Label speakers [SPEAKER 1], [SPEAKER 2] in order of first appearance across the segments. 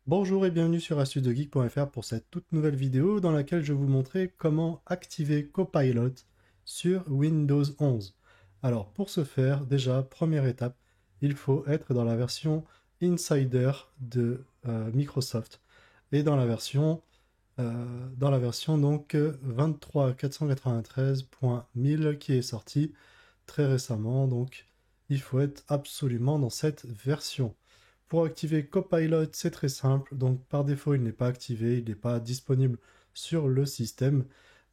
[SPEAKER 1] Bonjour et bienvenue sur astuce-de-geek.fr pour cette toute nouvelle vidéo dans laquelle je vais vous montrer comment activer Copilot sur Windows 11. Alors pour ce faire, déjà, première étape, il faut être dans la version Insider de Microsoft et dans la version donc 23493.1000 qui est sortie très récemment, donc il faut être absolument dans cette version. Pour activer Copilot, c'est très simple, donc par défaut il n'est pas activé, il n'est pas disponible sur le système,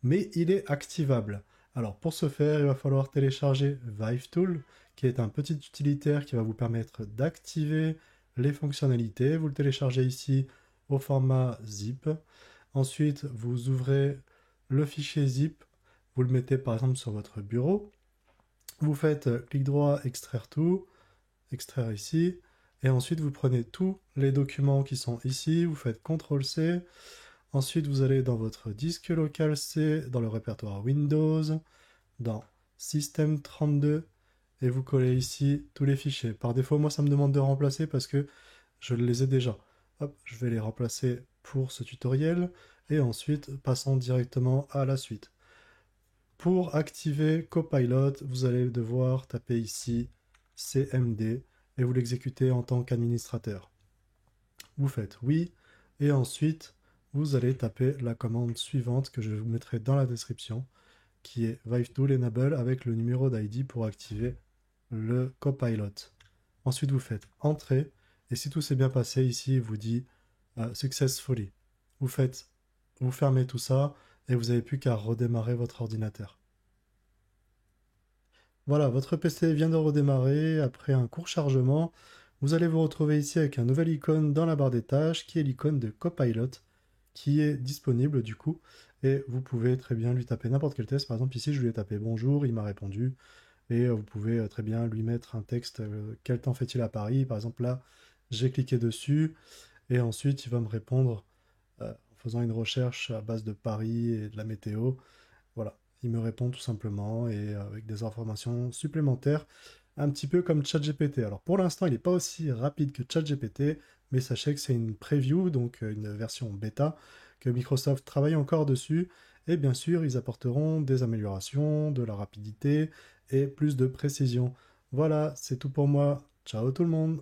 [SPEAKER 1] mais il est activable. Alors pour ce faire, il va falloir télécharger ViveTool, qui est un petit utilitaire qui va vous permettre d'activer les fonctionnalités. Vous le téléchargez ici au format zip. Ensuite, vous ouvrez le fichier zip, vous le mettez par exemple sur votre bureau. Vous faites clic droit, extraire tout, extraire ici, et ensuite vous prenez tous les documents qui sont ici, vous faites CTRL-C, ensuite vous allez dans votre disque local C, dans le répertoire Windows, dans Système 32, et vous collez ici tous les fichiers. Par défaut, moi ça me demande de remplacer parce que je les ai déjà. Hop, je vais les remplacer pour ce tutoriel, et ensuite passons directement à la suite. Pour activer Copilot, vous allez devoir taper ici CMD et vous l'exécutez en tant qu'administrateur. Vous faites oui et ensuite vous allez taper la commande suivante que je vous mettrai dans la description qui est ViveTool Enable avec le numéro d'ID pour activer le Copilot. Ensuite vous faites Entrée et si tout s'est bien passé ici il vous dit Successfully. Vous fermez tout ça et vous n'avez plus qu'à redémarrer votre ordinateur. Voilà, votre PC vient de redémarrer après un court chargement. Vous allez vous retrouver ici avec un nouvel icône dans la barre des tâches qui est l'icône de Copilot qui est disponible du coup et vous pouvez très bien lui taper n'importe quel texte. Par exemple ici je lui ai tapé bonjour, il m'a répondu et vous pouvez très bien lui mettre un texte quel temps fait-il à Paris. Par exemple là j'ai cliqué dessus et ensuite il va me répondre en faisant une recherche à base de Paris et de la météo. Voilà, il me répond tout simplement et avec des informations supplémentaires, un petit peu comme ChatGPT. Alors pour l'instant, il n'est pas aussi rapide que ChatGPT, mais sachez que c'est une preview, donc une version bêta, que Microsoft travaille encore dessus. Et bien sûr, ils apporteront des améliorations, de la rapidité et plus de précision. Voilà, c'est tout pour moi. Ciao tout le monde!